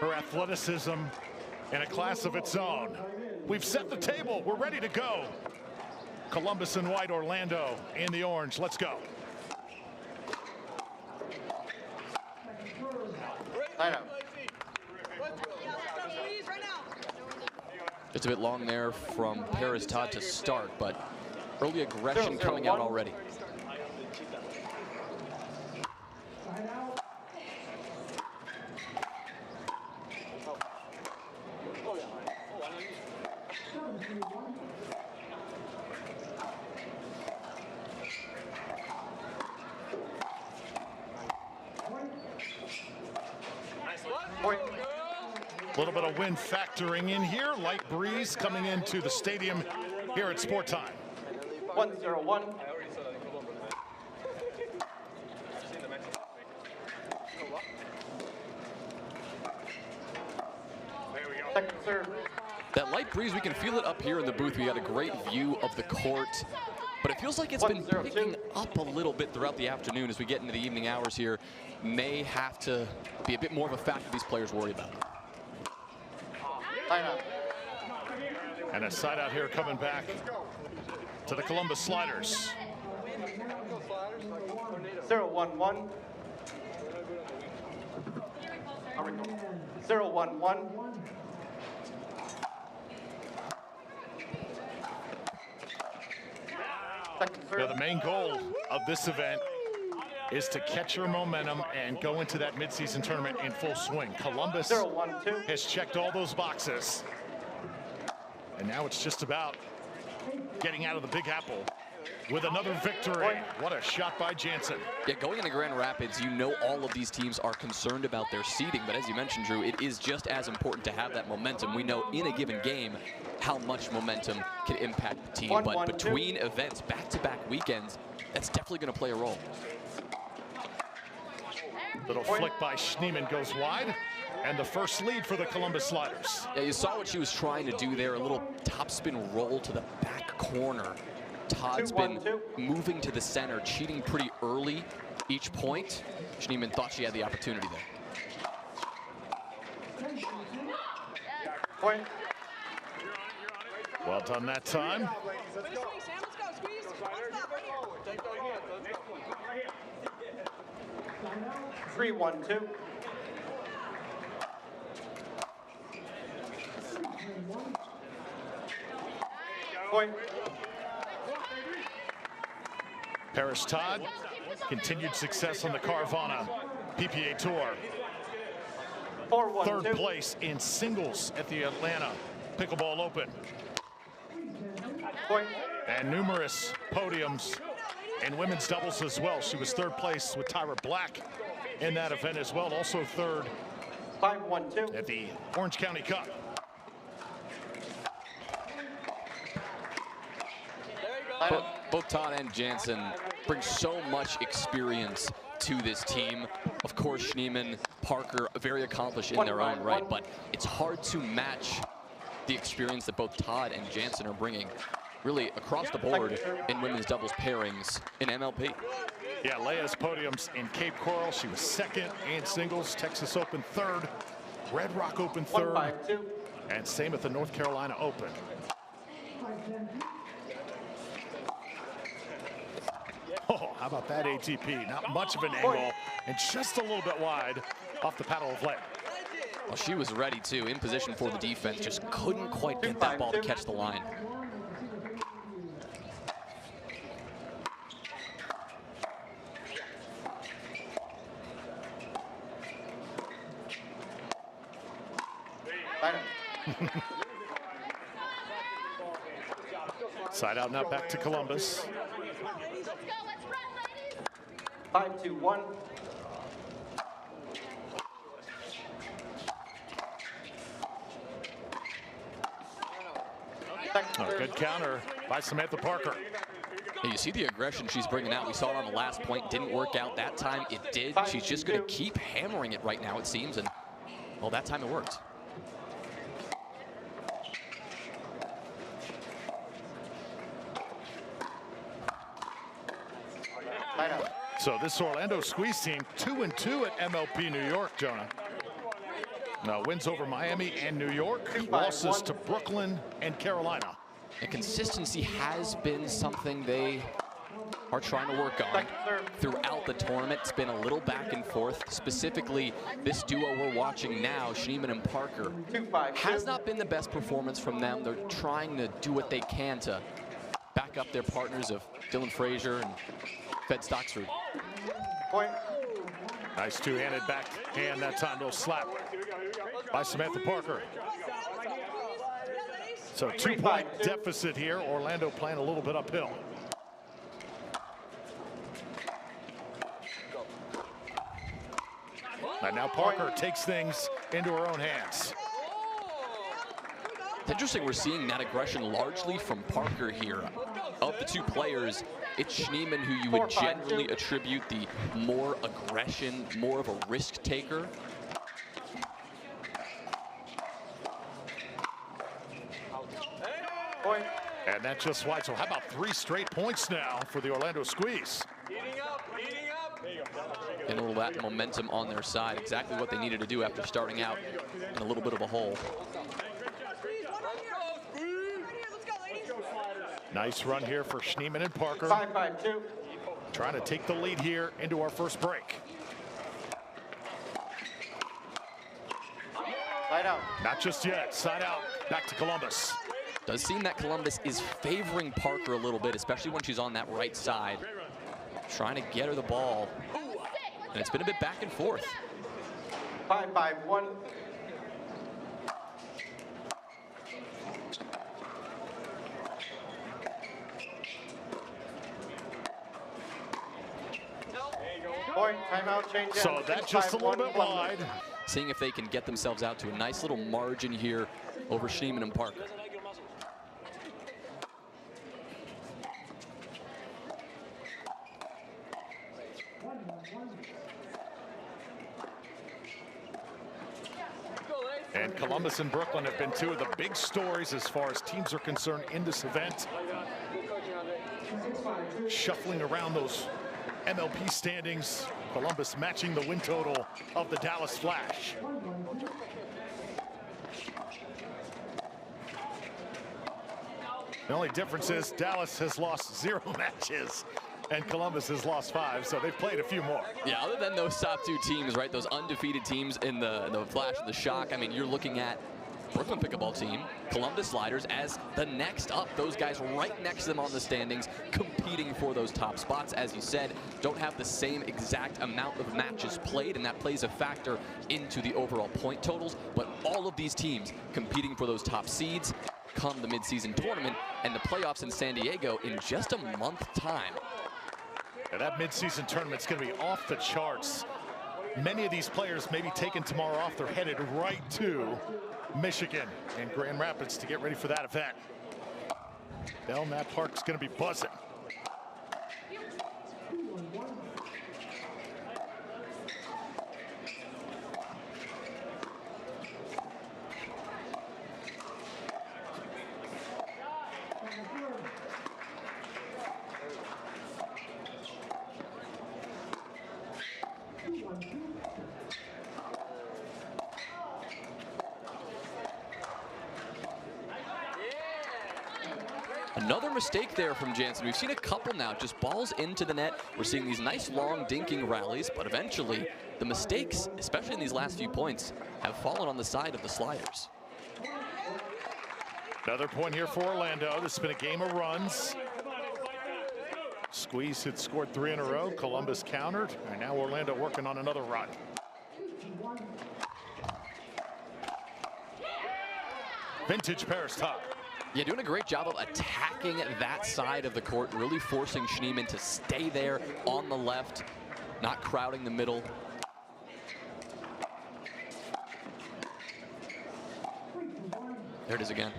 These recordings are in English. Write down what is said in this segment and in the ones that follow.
Her athleticism in a class of its own. We've set the table. We're ready to go. Columbus in white, Orlando in the orange. Let's go. It's a bit long there from Paris Todd to start, but early aggression coming out already. A little bit of wind factoring in here. Light breeze coming into the stadium here at Sport Time. 1-0-1. Second serve. That light breeze, we can feel it up here in the booth. We got a great view of the court, but it feels like it's been picking up a little bit throughout the afternoon as we get into the evening hours here. May have to be a bit more of a factor these players worry about. And a side out here coming back to the Columbus Sliders. 0-1-1. 0-1-1. Yeah, the main goal of this event is to catch your momentum and go into that midseason tournament in full swing. Columbus has checked all those boxes. And now it's just about getting out of the Big Apple with another victory. What a shot by Jansen. Yeah, going into Grand Rapids, you know all of these teams are concerned about their seeding, but as you mentioned, Drew, it is just as important to have that momentum. We know in a given game how much momentum can impact the team, but between events, back-to-back weekends, that's definitely going to play a role. Little flick by Schneemann goes wide, and the first lead for the Columbus Sliders. Yeah, you saw what she was trying to do there, a little topspin roll to the back corner. Todd's been moving to the center, cheating pretty early each point. Schneemann thought she had the opportunity there. Point. Well done that time. 3-1-2. Point. Paris Todd, continued success on the Carvana PPA Tour. 4-1-2. Third place in singles at the Atlanta Pickleball Open. Point. And numerous podiums in women's doubles as well. She was third place with Tyra Black in that event as well. Also third 5-1-2. at the Orange County Cup. Both Todd and Jansen bring so much experience to this team. Of course, Schneemann, Parker, very accomplished in their own right, but it's hard to match the experience that both Todd and Jansen are bringing really across the board in women's doubles pairings in MLP. Yeah, Leia's podiums in Cape Coral. She was second in singles, Texas Open third, Red Rock Open third, and same at the North Carolina Open. Oh, how about that ATP? Not much of an angle and just a little bit wide off the paddle of Leia. Well, she was ready too, in position for the defense, just couldn't quite get that ball to catch the line. Side out now back to Columbus. 5-2-1. Oh, good counter by Samantha Parker. You see the aggression she's bringing out. We saw it on the last point. Didn't work out that time. It did. She's just going to keep hammering it right now, it seems. And, well, that time it worked. So this Orlando squeeze team 2-2 at MLP New York, Jonah. Wins over Miami and New York, losses to Brooklyn and Carolina. And consistency has been something they are trying to work on throughout the tournament. It's been a little back and forth. Specifically, this duo we're watching now, Schneemann and Parker, has not been the best performance from them. They're trying to do what they can to back up their partners of Dylan Frazier and Stakrsud. Point. Nice two-handed backhand that time. Little slap by Samantha Parker. So 2-point deficit here. Orlando playing a little bit uphill. And now Parker takes things into her own hands. It's interesting we're seeing that aggression largely from Parker here. Of the two players, it's Schneemann who you would generally attribute the more aggression, more of a risk taker. Point. And that's just wide. So how about 3 straight points now for the Orlando Squeeze? And a little bit of momentum on their side. Exactly what they needed to do after starting out in a little bit of a hole. Nice run here for Schneemann and Parker. 5-5-2. Trying to take the lead here into our first break. Side out. Not just yet. Side out. Back to Columbus. Does seem that Columbus is favoring Parker a little bit, especially when she's on that right side. Trying to get her the ball. And it's been a bit back and forth. 5-5-1. Point. Timeout. Change. So that's just a little bit wide. Seeing if they can get themselves out to a nice little margin here over Schneemann and Parker. And Columbus and Brooklyn have been 2 of the big stories as far as teams are concerned in this event. Shuffling around those MLP standings, Columbus matching the win total of the Dallas Flash. The only difference is Dallas has lost 0 matches and Columbus has lost 5, so they've played a few more. Yeah, other than those top 2 teams, right, those undefeated teams in the Flash and the Shock, I mean, you're looking at Brooklyn Pickleball team, Columbus Sliders as the next up. Those guys right next to them on the standings, competing for those top spots. As you said, don't have the same exact amount of matches played, and that plays a factor into the overall point totals. But all of these teams competing for those top seeds come the midseason tournament and the playoffs in San Diego in just a month's time. And that midseason tournament's going to be off the charts. Many of these players may be taken tomorrow off. They're headed right to Michigan and Grand Rapids to get ready for that event. Belknap Park's going to be buzzing. Another mistake there from Jansen. We've seen a couple now, just balls into the net. We're seeing these nice long dinking rallies, but eventually the mistakes, especially in these last few points, have fallen on the side of the Sliders. Another point here for Orlando. This has been a game of runs. Squeeze had scored 3 in a row. Columbus countered, and now Orlando working on another run. Vintage Paris Todd. Yeah, doing a great job of attacking that side of the court, really forcing Schneemann to stay there on the left, not crowding the middle. There it is again.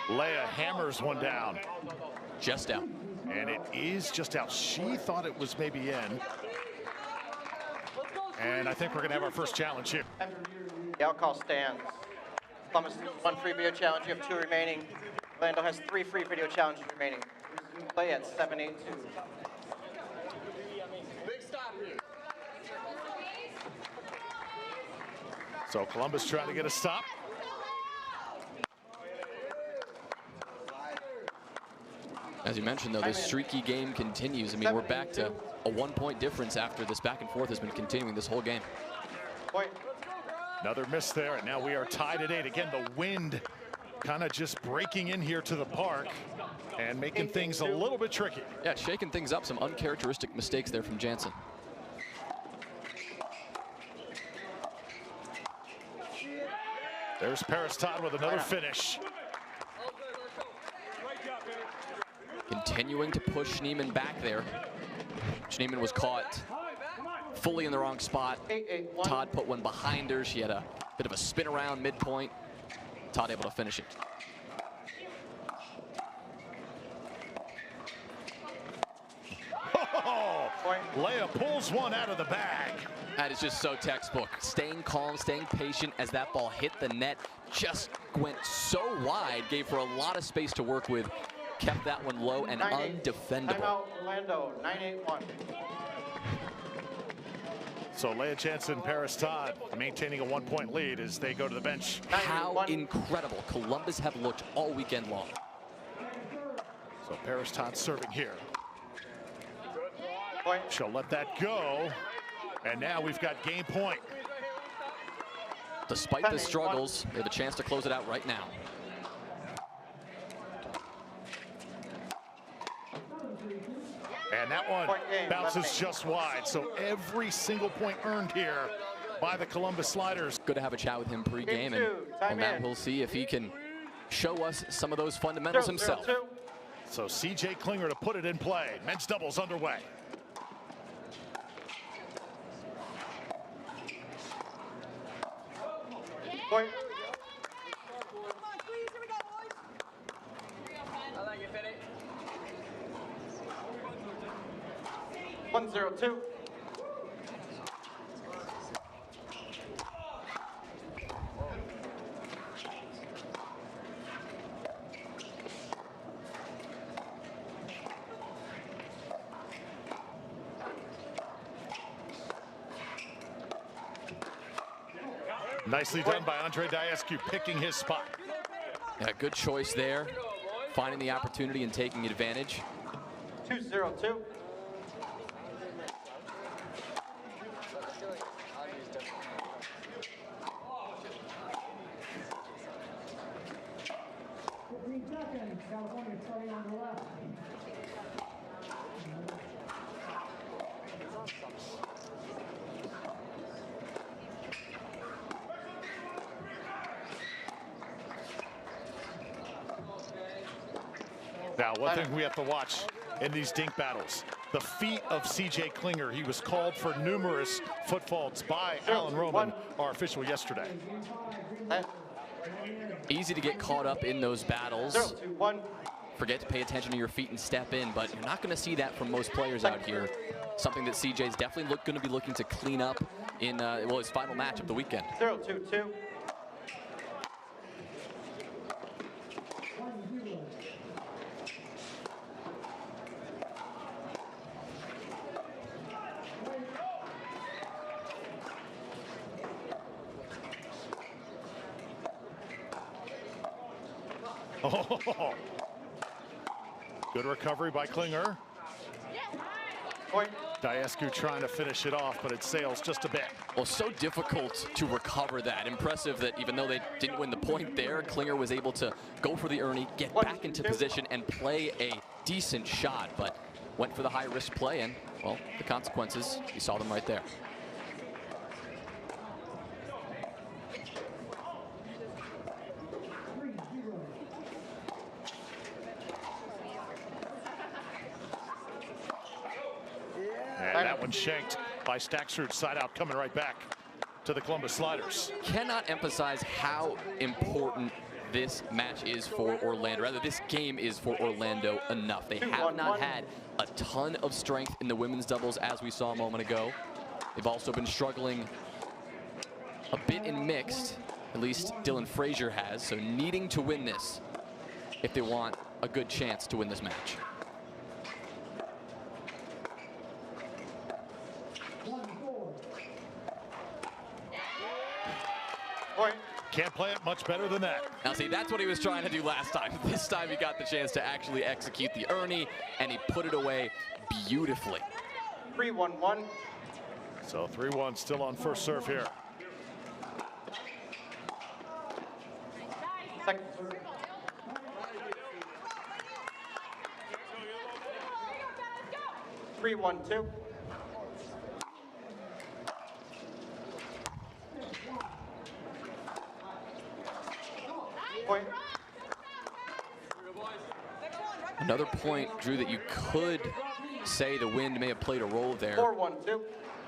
Leia hammers one down. Just out. And it is just out. She thought it was maybe in. And I think we're going to have our first challenge here. The outcall stands. Columbus, 1 free video challenge. You have 2 remaining. Orlando has 3 free video challenges remaining. Play at 7-8-2. So Columbus trying to get a stop. As you mentioned, though, this streaky game continues. I mean, we're back to a 1-point difference after this back and forth has been continuing this whole game. Point. Another miss there, and now we are tied at 8. Again, the wind kind of just breaking in here to the park and making things a little bit tricky. Yeah, shaking things up. Some uncharacteristic mistakes there from Jansen. There's Paris Todd with another finish. Continuing to push Schneemann back there. Schneemann was caught fully in the wrong spot. Todd put one behind her. She had a bit of a spin around midpoint. Todd able to finish it. Oh, Leia pulls one out of the bag. That is just so textbook. Staying calm, staying patient as that ball hit the net. Just went so wide, gave her a lot of space to work with. Kept that one low and undefendable. Timeout, Orlando, 9-8-1. So Leia Jansen, Paris Todd maintaining a 1-point lead as they go to the bench. How incredible Columbus have looked all weekend long. So Paris Todd serving here. Point. She'll let that go. And now we've got game point. Despite the struggles, they have a chance to close it out right now. And that one bounces just wide. So every single point earned here by the Columbus Sliders. Good to have a chat with him pregame, and now we'll see if he can show us some of those fundamentals himself. So CJ Klinger to put it in play. Men's doubles underway. Point. 1-0-2. Nicely done by Andre Daescu, picking his spot. Yeah, good choice there. Finding the opportunity and taking advantage. 2-0-2. Now, one thing we have to watch in these dink battles, the feet of CJ Klinger. He was called for numerous foot faults by Alan Roman, our official yesterday. Easy to get caught up in those battles. 0-2-1. Forget to pay attention to your feet and step in, but you're not going to see that from most players out here. Something that CJ is definitely going to be looking to clean up in well, his final match of the weekend. 0-2-2. Oh, good recovery by Klinger. Point. Daescu trying to finish it off, but it sails just a bit. Well, so difficult to recover that. Impressive that even though they didn't win the point there, Klinger was able to go for the Ernie, get back into position, and play a decent shot, but went for the high-risk play, and, well, the consequences, you saw them right there. And that one shanked by Stakrsud, side out, coming right back to the Columbus Sliders. Cannot emphasize how important this match is for Orlando. Rather, this game is for Orlando enough. They have not had a ton of strength in the women's doubles, as we saw a moment ago. They've also been struggling a bit in mixed. At least Dylan Frazier has, so needing to win this if they want a good chance to win this match. Point. Can't play it much better than that. Now see, that's what he was trying to do last time. This time he got the chance to actually execute the Ernie, and he put it away beautifully. 3-1-1. So 3-1 still on first serve here. Second. Three, 1-2. Point. Another point, Drew, that you could say the wind may have played a role there. 4-1-2.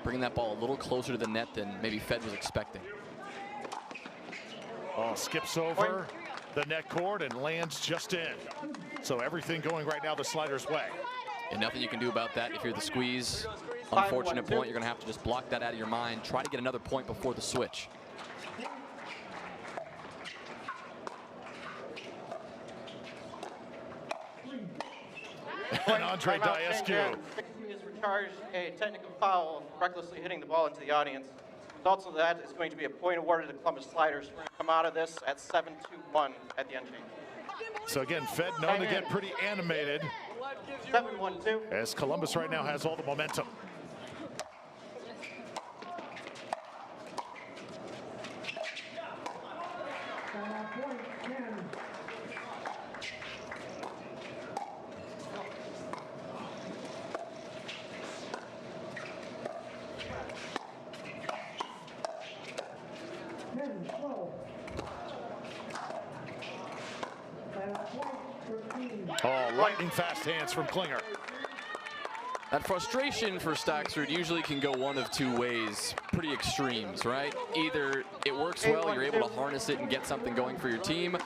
Bringing that ball a little closer to the net than maybe Fed was expecting. Oh, skips over the net cord and lands just in. So everything going right now the slider's way. And nothing you can do about that if you're the squeeze. Unfortunate point, you're going to have to just block that out of your mind. Try to get another point before the switch. And Andre Daescu. Is recharged a technical foul, recklessly hitting the ball into the audience. Results of that is going to be a point awarded to Columbus Sliders. We're going to come out of this at 7-2-1 at the end game. So again, Fed known to get pretty animated 7-1-2. as Columbus right now has all the momentum. Oh, lightning fast hands from Klinger. That frustration for Stakrsud usually can go one of two ways, pretty extremes, right? Either it works well, you're able to harness it and get something going for your team,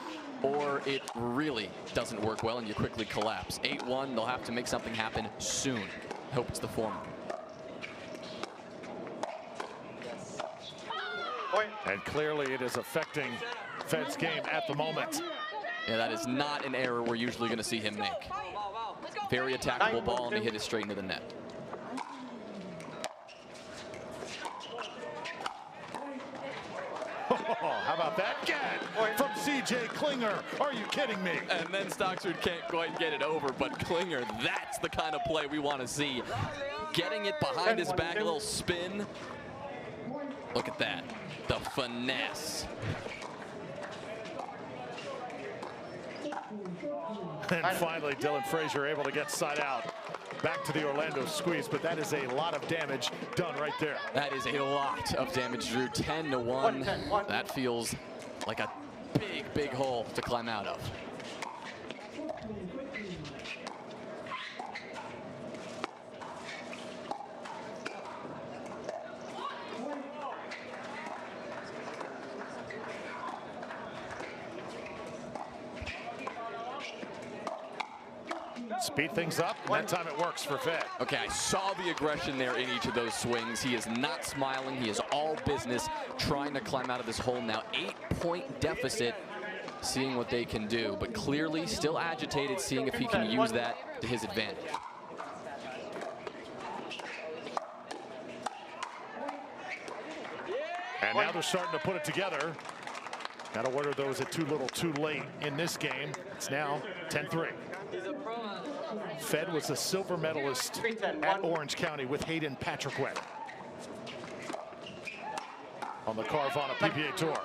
or it really doesn't work well and you quickly collapse. 8-1, they'll have to make something happen soon. Hope it's the former. And clearly it is affecting Fed's game at the moment. Yeah, that is not an error we're usually going to see him make. Very attackable ball, and he hit it straight into the net. Oh, how about that? Get from CJ Klinger. Are you kidding me? And then Stakrsud can't quite get it over, but Klinger, that's the kind of play we want to see. Getting it behind his back, a little spin. Look at that, the finesse. And finally, Dylan Frazier able to get side out. Back to the Orlando squeeze, but that is a lot of damage done right there. That is a lot of damage, Drew. 10-1. That feels like a big, big hole to climb out of. Speed things up, and that time it works for Fed. Okay, I saw the aggression there in each of those swings. He is not smiling. He is all business, trying to climb out of this hole now. 8-point deficit, seeing what they can do, but clearly still agitated, seeing if he can use that to his advantage. And now they're starting to put it together. Got to order those at too little too late in this game. It's now 10-3. Fed was a silver medalist at Orange County with Hayden Patrickwick on the Carvana PPA Tour.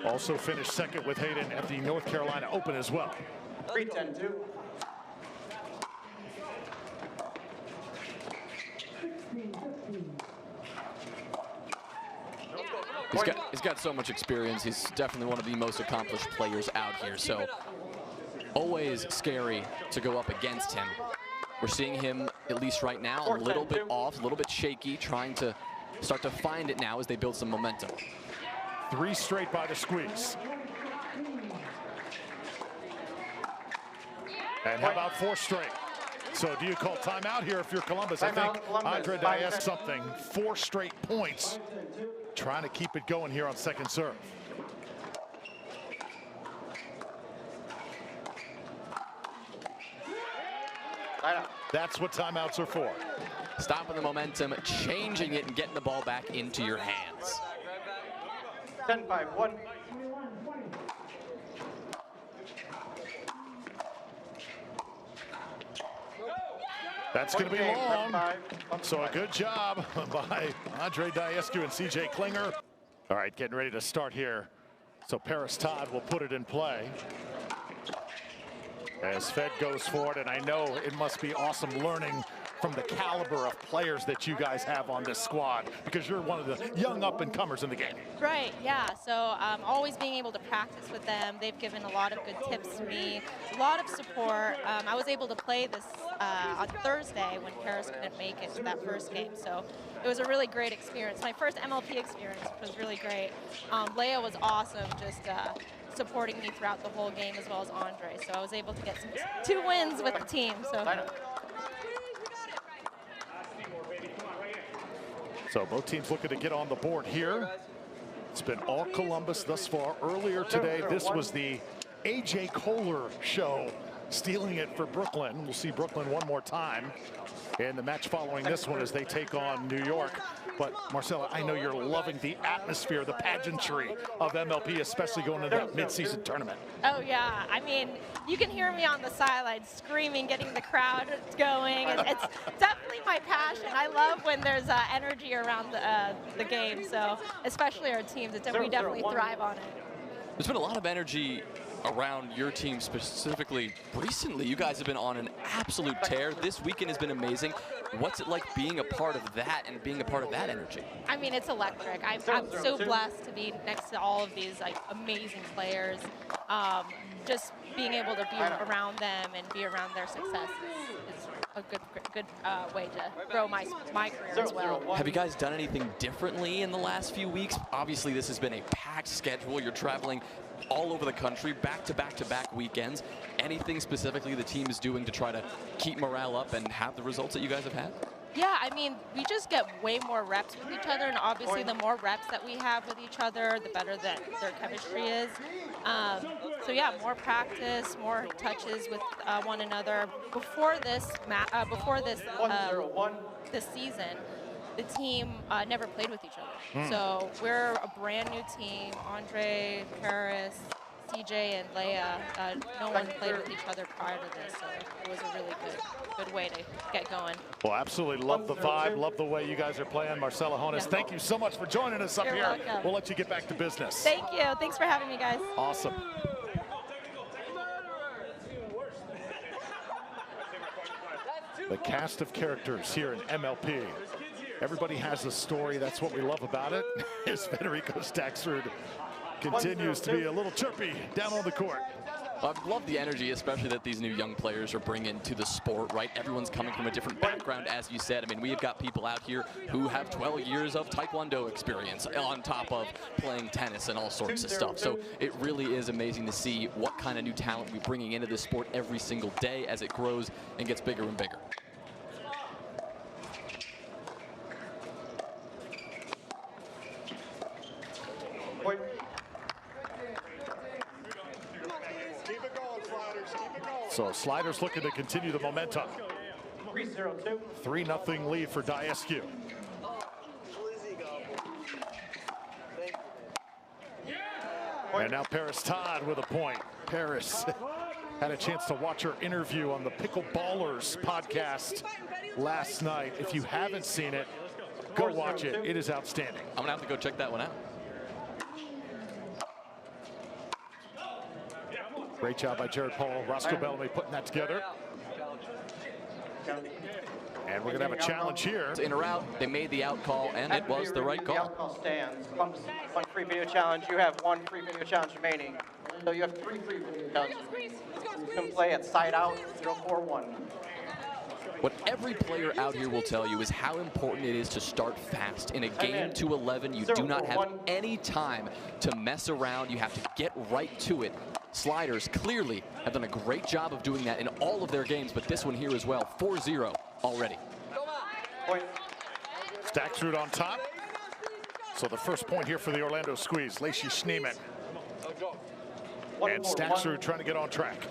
Also finished second with Hayden at the North Carolina Open as well. 3-10-2. He's got so much experience. He's definitely one of the most accomplished players out here. So always scary to go up against him. We're seeing him, at least right now, a little bit off, a little bit shaky, trying to start to find it now as they build some momentum. 3 straight by the squeeze. And how about 4 straight? So do you call timeout here if you're Columbus? I think Andre Daescu something. 4 straight points trying to keep it going here on second serve. That's what timeouts are for. Stopping the momentum, changing it, and getting the ball back into your hands. 10-5-1. That's going to be long. So a good job by Andre Daescu and CJ Klinger. All right, getting ready to start here. So Todd will put it in play as Fed goes forward, and I know it must be awesome learning from the caliber of players that you guys have on this squad, because you're one of the young up-and-comers in the game. Right, yeah. So always being able to practice with them. They've given a lot of good tips to me, a lot of support. I was able to play this on Thursday when Paris couldn't make it to that first game. So it was a really great experience. My first MLP experience, which was really great. Leia was awesome, just supporting me throughout the whole game, as well as Andre. So I was able to get 2 wins with the team. So both teams looking to get on the board here. It's been all Columbus thus far. Earlier today, this was the A.J. Kohler show, stealing it for Brooklyn. We'll see Brooklyn one more time in the match following this one as they take on New York. But Marcella, I know you're loving the atmosphere, the pageantry of MLP, especially going into that midseason tournament. Oh yeah, I mean, you can hear me on the sidelines screaming, getting the crowd going. It's definitely my passion. I love when there's energy around the game. So especially our teams, we definitely thrive on it. There's been a lot of energy around your team specifically recently. You guys have been on an absolute tear. This weekend has been amazing. What's it like being a part of that and being a part of that energy? I mean, it's electric. I'm so blessed to be next to all of these amazing players. Just being able to be around them and be around their success is a good way to grow my career as well. Have you guys done anything differently in the last few weeks? Obviously, this has been a packed schedule. You're traveling all over the country, back-to-back weekends. Anything specifically the team is doing to try to keep morale up and have the results that you guys have had? Yeah, I mean, we just get way more reps with each other, and obviously the more reps that we have with each other, the better that their chemistry is. So yeah, more practice, more touches with one another. Before this this season, the team never played with each other. So we're a brand new team. Andre, Paris, CJ, and Leia, no one played with each other prior to this, so it was a really good way to get going. Well, absolutely love the vibe, love the way you guys are playing. Marcella Jonas, thank you so much for joining us up You're here. welcome. We'll let you get back to business. Thank you. Thanks for having me, guys. Awesome. The cast of characters here in MLP. Everybody has a story. That's what we love about it. As Federico Stakrsud continues to be a little chirpy down on the court. I love the energy, especially that these new young players are bringing to the sport, right? Everyone's coming from a different background, as you said. I mean, we have got people out here who have 12 years of Taekwondo experience on top of playing tennis and all sorts of stuff. So it really is amazing to see what kind of new talent we're bringing into this sport every single day as it grows and gets bigger and bigger. So Sliders looking to continue the momentum. 3-0 lead for Daescu. And now Todd with a point. Paris had a chance to watch her interview on the Pickleballers podcast last night. If you haven't seen it, go watch it. It is outstanding. I'm gonna have to go check that one out. Great job by Jared Paul, Roscoe Bellamy putting that together. And we're going to have a challenge here. In a route, they made the out call, and it was the right call. The out call stands. One free video challenge. You have one free video challenge remaining. So you have 3 free video challenges. You can play at side out 0-4-1. What every player out here will tell you is how important it is to start fast. In a game to 11, you do not have any time to mess around. You have to get right to it. Sliders clearly have done a great job of doing that in all of their games, but this one here as well, 4-0 already. Stakrsud on top. So the first point here for the Orlando Squeeze, Lacey Schneemann. And Stakrsud trying to get on track.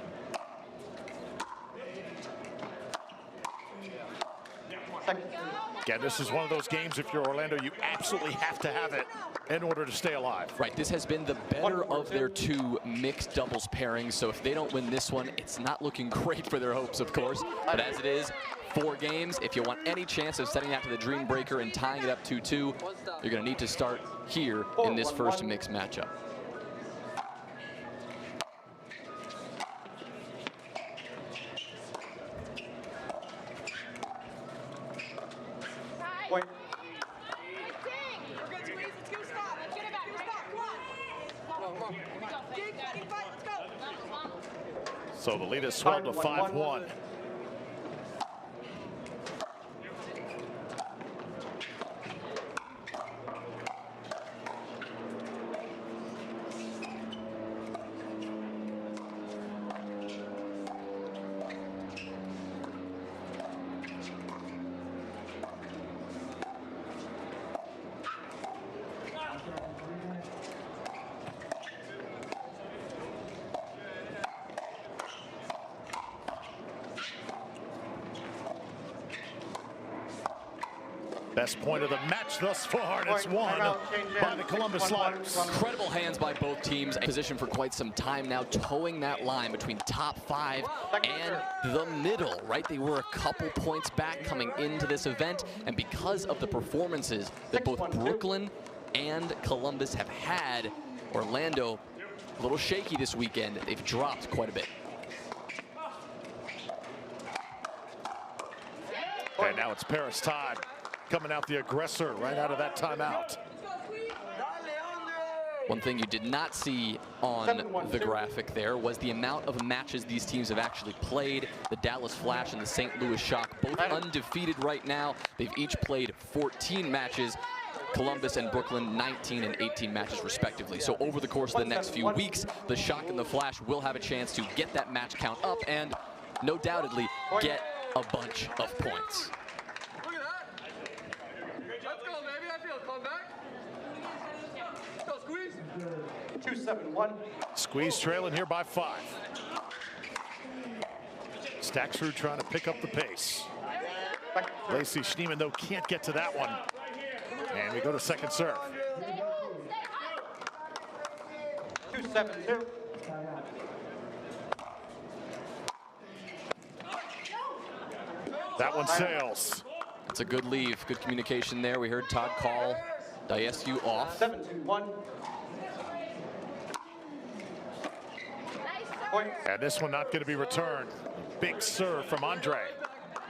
Again, this is one of those games, if you're Orlando, you absolutely have to have it in order to stay alive. Right, this has been the better of their two mixed doubles pairings, so if they don't win this one, it's not looking great for their hopes, of course. But as it is, 4 games, if you want any chance of setting out to the Dream Breaker and tying it up 2-2, you're going to need to start here in this first mixed matchup. Point. So the lead is swelled to 5-1. Best point of the match thus far, and it's won by the Columbus Sliders. Incredible hands by both teams. Position for quite some time now, towing that line between top 5 and the middle, right? They were a couple points back coming into this event, and because of the performances that both Brooklyn and Columbus have had, Orlando a little shaky this weekend. They've dropped quite a bit. And now it's Paris Todd coming out the aggressor right out of that timeout. One thing you did not see on the graphic there was the amount of matches these teams have actually played. The Dallas Flash and the St. Louis Shock, both undefeated right now. They've each played 14 matches. Columbus and Brooklyn 19 and 18 matches respectively. So over the course of the next few weeks, the Shock and the Flash will have a chance to get that match count up and no doubtedly get a bunch of points. 2-7-1. Squeeze trailing here by 5. Stakrsud trying to pick up the pace. Lacey Schneemann, though, can't get to that one. And we go to second serve. 2-7-2. That one sails. It's a good leave, good communication there. We heard Todd call Daescu off. 7-2-1. And this one not going to be returned. Big serve from Andre.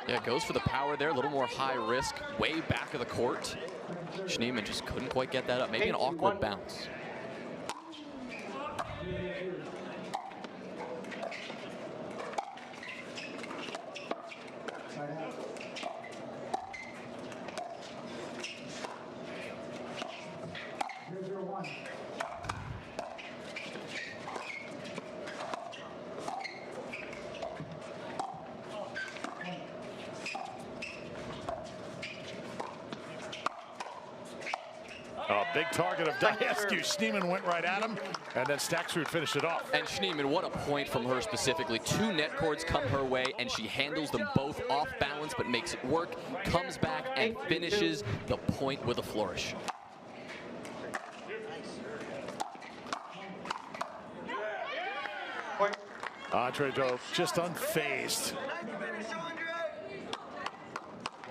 Yeah, goes for the power there, a little more high risk, way back of the court. Schneemann just couldn't quite get that up. Maybe an awkward bounce. Big target of Daescu. Schneemann went right at him, and then Stakrsud finished it off. And Schneemann, what a point from her specifically. 2 net cords come her way, and she handles them both off balance, but makes it work, comes back, and finishes the point with a flourish. Andre Doe just unfazed.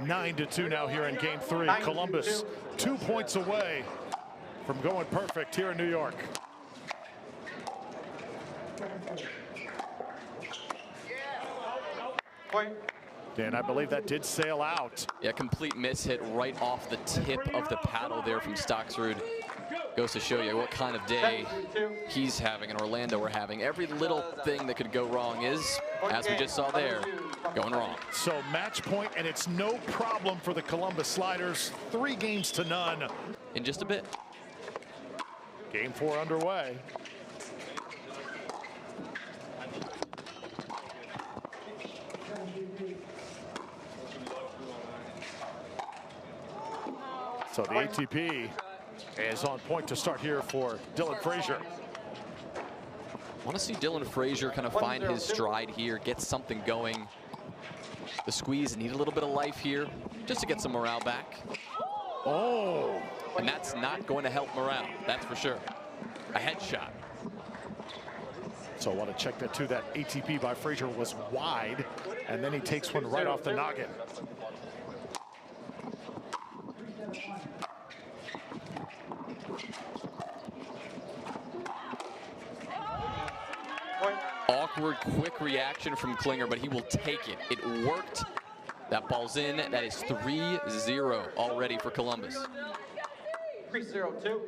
9-2 now here in game 3. Columbus 2 points away from going perfect here in New York. And I believe that did sail out. Yeah, complete miss hit right off the tip of the paddle there from Stakrsud. Goes to show you what kind of day he's having and Orlando are having. Every little thing that could go wrong is, as we just saw there, going wrong. So match point, and it's no problem for the Columbus Sliders. 3-0 in just a bit. Game 4 underway. So the ATP is on point to start here for Dylan Frazier. I want to see Dylan Frazier kind of find his stride here, get something going. The squeeze, need a little bit of life here just to get some morale back. Oh! And that's not going to help morale, that's for sure. A headshot. So I want to check that too. That ATP by Frazier was wide, and then he takes one right off the noggin. Awkward, quick reaction from Klinger, but he will take it. It worked. That ball's in. That is 3-0 already for Columbus. 3-0-2.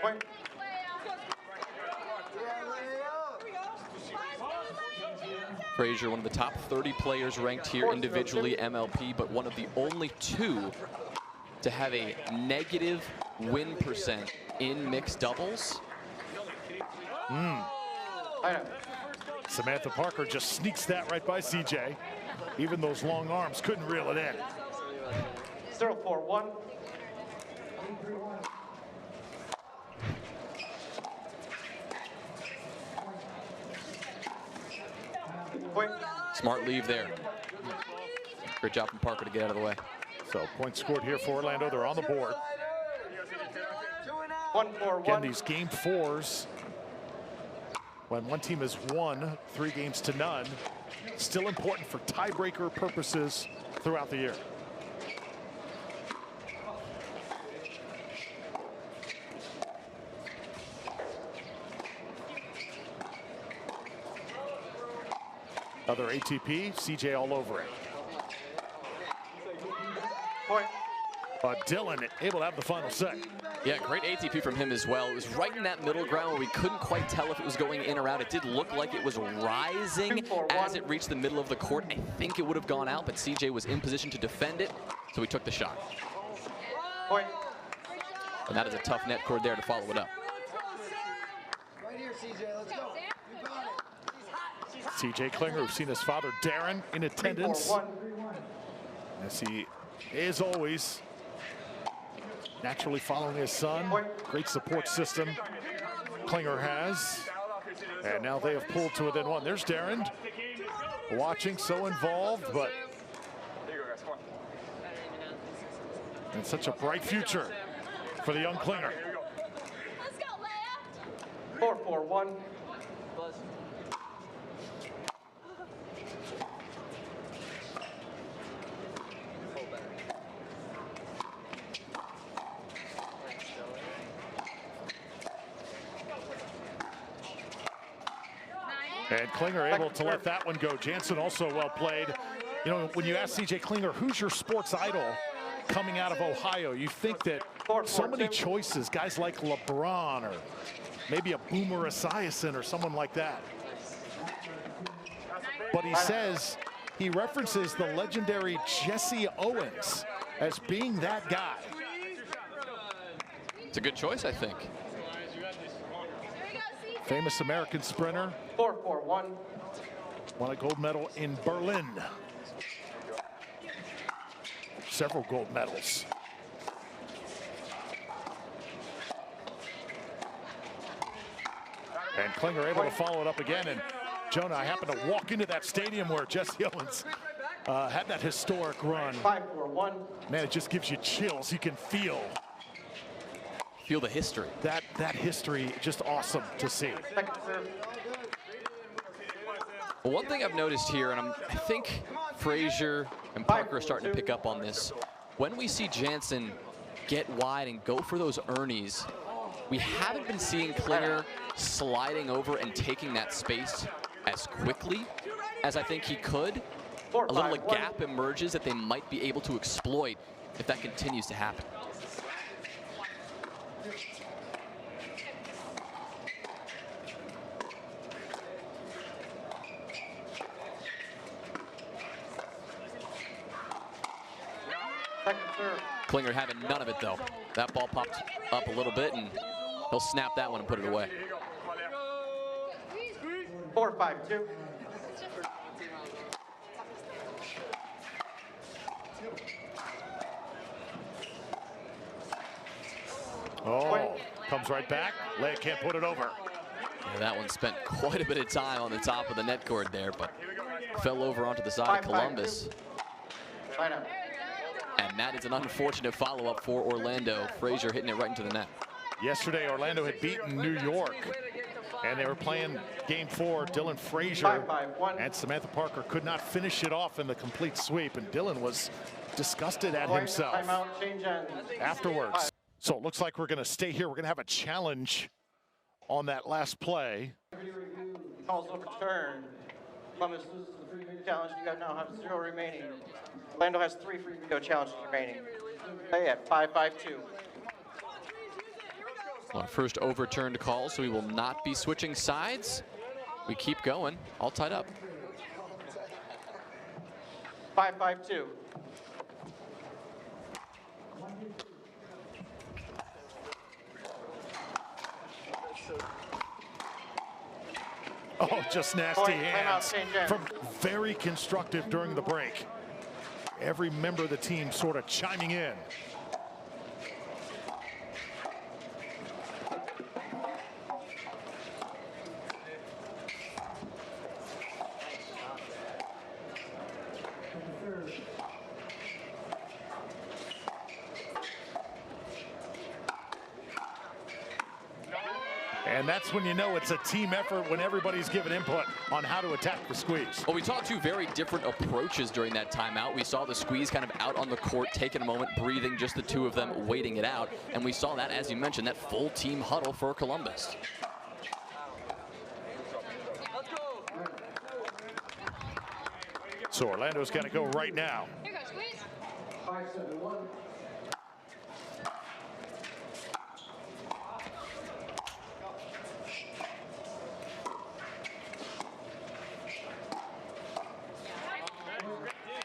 Point. Frazier, one of the top 30 players ranked here individually, MLP, but one of the only 2 to have a negative win percent in mixed doubles. Samantha Parker just sneaks that right by CJ. Even those long arms couldn't reel it in. 0-4-1. Point. Smart leave there. Great job from Parker to get out of the way. So points scored here for Orlando. They're on the board. 1-4-1. Again, these game 4s, when one team has won 3 games to none, still important for tiebreaker purposes throughout the year. Another ATP, CJ all over it. Point. But Dylan able to have the final say. Yeah, great ATP from him as well. It was right in that middle ground where we couldn't quite tell if it was going in or out. It did look like it was rising as it reached the middle of the court. I think it would have gone out, but CJ was in position to defend it, so he took the shot. Point. And that is a tough net cord there to follow it up. Right here, CJ, let's go. You got it. CJ Klinger, who's seen his father Darren in attendance. 3-4-1. As he is always naturally following his son. Great support system Klinger has. And now they have pulled to within 1. There's Darren watching, so involved, but and such a bright future for the young Klinger. 4-4-1. And Klinger able to let that one go. Jansen also well played. You know, when you ask CJ Klinger, who's your sports idol coming out of Ohio, you think that so many choices, guys like LeBron or maybe a Boomer Esiason or someone like that. But he says, he references the legendary Jesse Owens as being that guy. It's a good choice, I think. Famous American sprinter. 4-4-1. Won a gold medal in Berlin. Several gold medals. And Klinger able to follow it up again. And Jonah, I happened to walk into that stadium where Jesse Owens had that historic run. 5-4-1. Man, it just gives you chills. You can feel the history. That history, just awesome to see. Second serve. Well, one thing I've noticed here, and I think Frazier and Parker are starting to pick up on this, when we see Jansen get wide and go for those ernies, we haven't been seeing Klinger sliding over and taking that space as quickly as I think he could. A little gap emerges that they might be able to exploit if that continues to happen. Second serve. Klinger having none of it, though. That ball popped up a little bit, and he'll snap that one and put it away. 5-5-2. Oh, comes right back. Lay can't put it over. Yeah, that one spent quite a bit of time on the top of the net cord there, but fell over onto the side of Columbus. And that is an unfortunate follow-up for Orlando. Frazier hitting it right into the net. Yesterday, Orlando had beaten New York, and they were playing game 4. Dylan Frazier and Samantha Parker could not finish it off in the complete sweep, and Dylan was disgusted at himself afterwards. So it looks like we're going to stay here. We're going to have a challenge on that last play. Calls overturned. Columbus loses the free video challenge. You guys now have 0 remaining. Orlando has 3 free video challenges remaining. Play at 5-5-2. Our first overturned call, so we will not be switching sides. We keep going, all tied up. 5-5-2. Oh, just nasty hands from very constructive during the break. Every member of the team sort of chiming in. And that's when you know it's a team effort, when everybody's giving input on how to attack the squeeze. Well, we saw 2 very different approaches during that timeout. We saw the squeeze kind of out on the court, taking a moment, breathing, just the 2 of them waiting it out. And we saw that, as you mentioned, that full team huddle for Columbus. So Orlando's got to go right now. 5-7-1.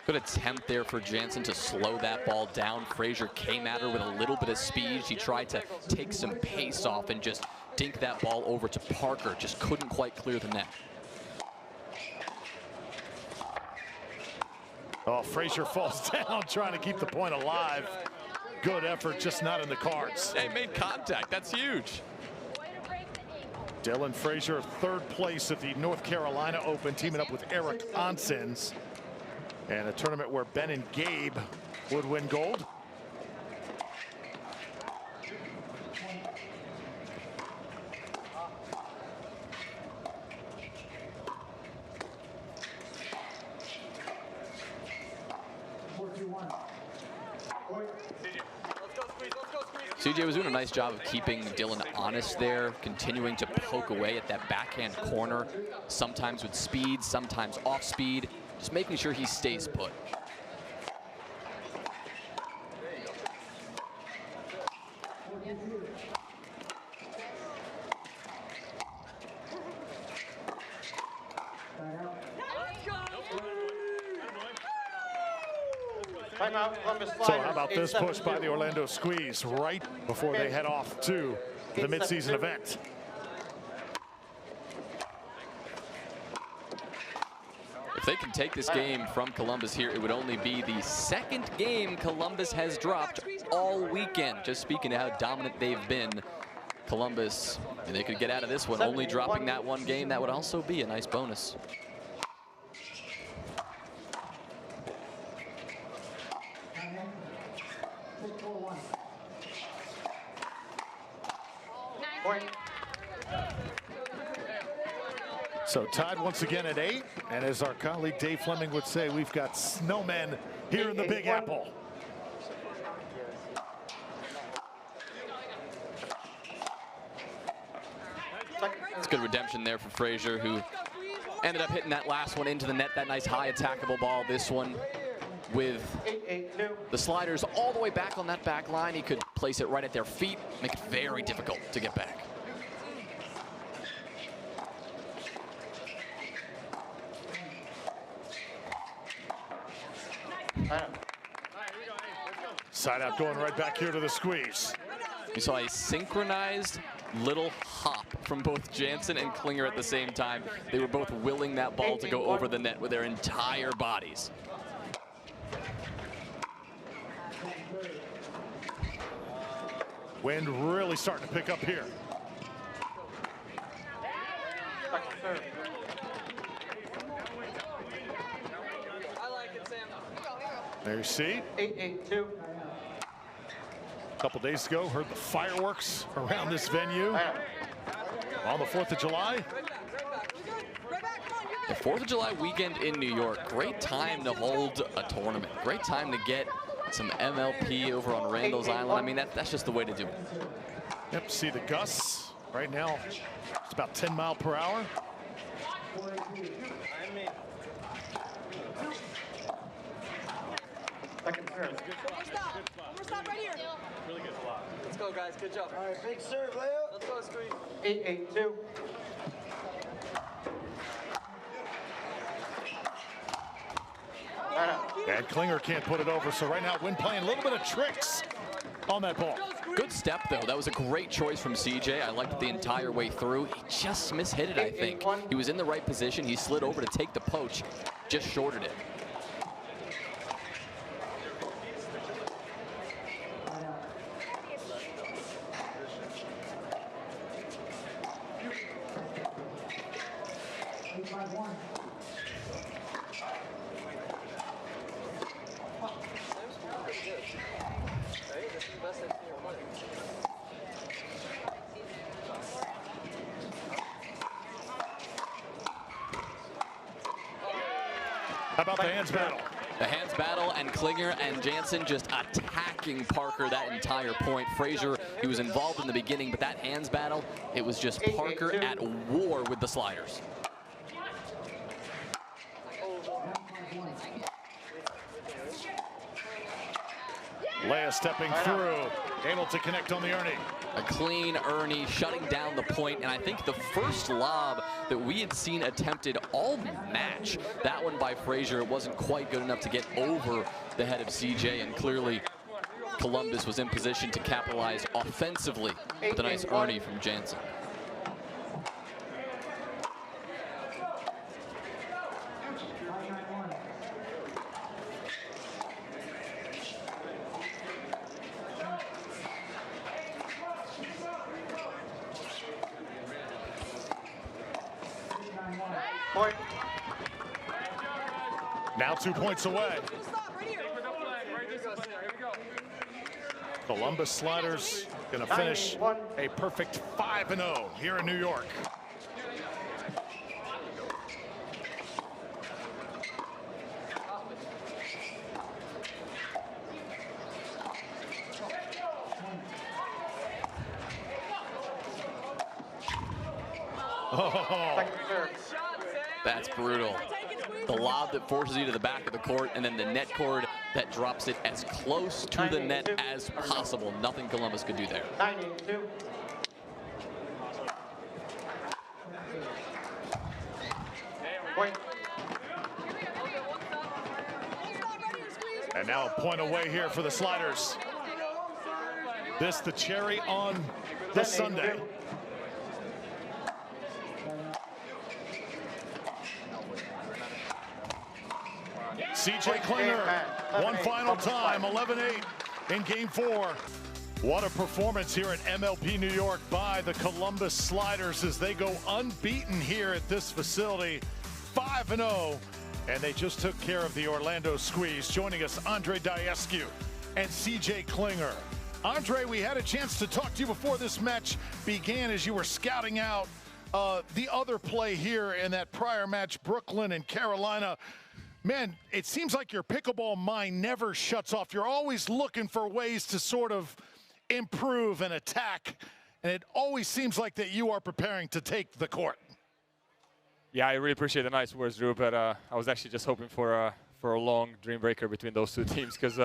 Good attempt there for Jansen to slow that ball down. Frazier came at her with a little bit of speed. She tried to take some pace off and just dink that ball over to Parker. Just couldn't quite clear the net. Oh, Frazier falls down trying to keep the point alive. Good effort, just not in the cards. They made contact. That's huge. Dylan Frazier, 3rd place at the North Carolina Open, teaming up with Eric Onsens. And a tournament where Ben and Gabe would win gold. CJ was doing a nice job of keeping Dylan honest there, continuing to poke away at that backhand corner, sometimes with speed, sometimes off speed, just making sure he stays put. So how about this push by the Orlando Squeeze right before they head off to the midseason event? If they can take this game from Columbus here, it would only be the 2nd game Columbus has dropped all weekend. Just speaking of how dominant they've been, Columbus, if they could get out of this one, only dropping that 1 game, that would also be a nice bonus. So tied once again at 8, and as our colleague Dave Fleming would say, we've got snowmen here in the Big Apple. It's good redemption there for Frazier, who ended up hitting that last one into the net, that nice high attackable ball. This one with the sliders all the way back on that back line. He could place it right at their feet, make it very difficult to get back. Side out going right back here to the squeeze. We saw a synchronized little hop from both Jansen and Klinger at the same time. They were both willing that ball to go over the net with their entire bodies. Wind really starting to pick up here. There you see. 8-8-2. A couple days ago, heard the fireworks around this venue on the 4th of July. The 4th of July weekend in New York, great time to hold a tournament. Great time to get some MLP over on Randall's Island. I mean, that's just the way to do it. Yep, see the gusts right now. It's about 10 miles per hour. Second serve. Stop right here. Really good block. Let's go, guys. Good job. All right, big serve, Leo. Let's go, Screen. 8-8-2. And Klinger can't put it over, so right now Wind playing a little bit of tricks on that ball. Good step, though. That was a great choice from CJ. I liked it the entire way through. He just mishit it, I think. He was in the right position. He slid over to take the poach, just shorted it. How about the hands battle? The hands battle, and Klinger and Jansen just attacking Parker that entire point. Frazier, he was involved in the beginning, but that hands battle, it was just Parker at war with the sliders. Leia stepping through, able to connect on the Ernie. A clean Ernie shutting down the point, and I think the first lob that we had seen attempted all match. That one by Frazier wasn't quite good enough to get over the head of CJ, and clearly Columbus was in position to capitalize offensively with a nice Ernie from Jansen. Point. Now 2 points away. Columbus Sliders going to finish a perfect 5-0 here in New York. Oh. That's brutal. The lob that forces you to the back of the court, and then the net cord that drops it as close to the net as possible. Nothing Columbus could do there. 9-2. Point. And now a point away here for the Sliders. This the cherry on this Sunday. CJ Klinger, one final time, 11-8 in game 4. What a performance here at MLP New York by the Columbus Sliders as they go unbeaten here at this facility, 5-0, and they just took care of the Orlando Squeeze. Joining us, Andre Daescu and CJ Klinger. Andre, we had a chance to talk to you before this match began as you were scouting out the other play here in that prior match, Brooklyn and Carolina. Man, it seems like your pickleball mind never shuts off. You're always looking for ways to sort of improve and attack, and it always seems like that you are preparing to take the court. Yeah, I really appreciate the nice words, Drew, but I was actually just hoping for a long dream breaker between those two teams, because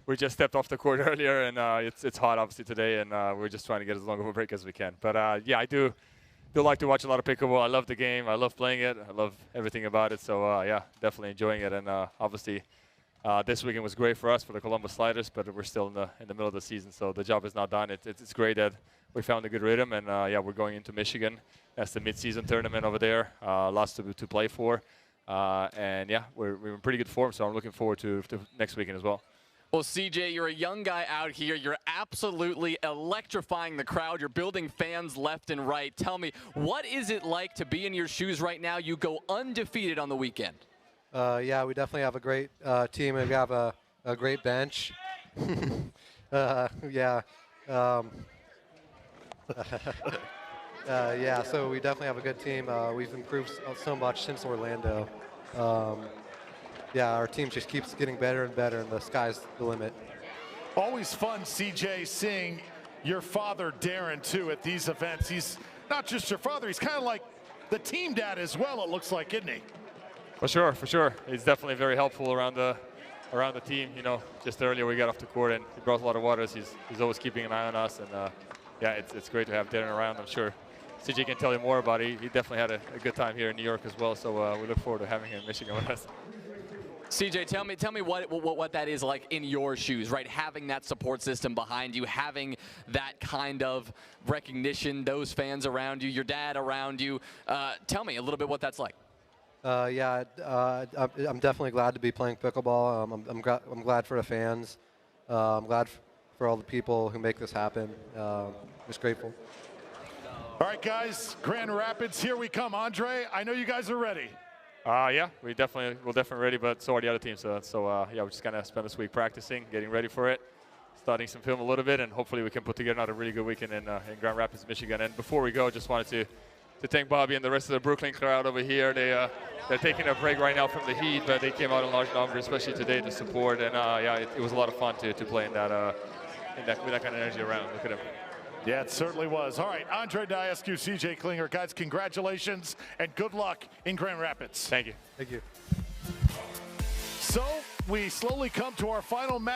we just stepped off the court earlier, and it's hot obviously today, and we're just trying to get as long of a break as we can. But yeah, I do like to watch a lot of pickleball. I love the game. I love playing it. I love everything about it. So yeah, definitely enjoying it. And obviously, This weekend was great for us, for the Columbus Sliders, but we're still in the middle of the season, so the job is not done. It's great that we found a good rhythm, and yeah, we're going into Michigan. That's the mid-season tournament over there. Lots to play for, and yeah, we're in pretty good form, so I'm looking forward to next weekend as well. Well, CJ, you're a young guy out here. You're absolutely electrifying the crowd. You're building fans left and right. Tell me, what is it like to be in your shoes right now? You go undefeated on the weekend. Yeah, we definitely have a great team. We have a great bench. Yeah. Yeah, so we definitely have a good team. We've improved so much since Orlando. Yeah, our team just keeps getting better and better, and the sky's the limit. Always fun, CJ, seeing your father, Darren, too, at these events. He's not just your father, he's kind of like the team dad as well, it looks like, isn't he? For sure, for sure. He's definitely very helpful around the team. You know, just earlier we got off the court and he brought a lot of waters. He's always keeping an eye on us, and yeah, it's great to have Darren around. I'm sure CJ can tell you more about it. He definitely had a good time here in New York as well, so we look forward to having him in Michigan with us. CJ, tell me what that is like in your shoes, right? Having that support system behind you, having that kind of recognition, those fans around you, your dad around you. Tell me a little bit what that's like. Yeah, I'm definitely glad to be playing pickleball. I'm glad for the fans. I'm glad for all the people who make this happen. Just grateful. All right, guys, Grand Rapids, here we come. Andre, I know you guys are ready. Yeah, we're definitely ready, but so are the other teams. So yeah, we're just gonna spend this week practicing, getting ready for it, studying some film a little bit, and hopefully we can put together another really good weekend in Grand Rapids, Michigan. And before we go, just wanted to thank Bobby and the rest of the Brooklyn crowd over here. They're taking a break right now from the heat, but they came out in large numbers, especially today, to support. And yeah, it was a lot of fun to play with that kind of energy around. Look at him. Yeah, it certainly was. All right, Andre Daescu, CJ Klinger. Guys, congratulations and good luck in Grand Rapids. Thank you. Thank you. So we slowly come to our final match.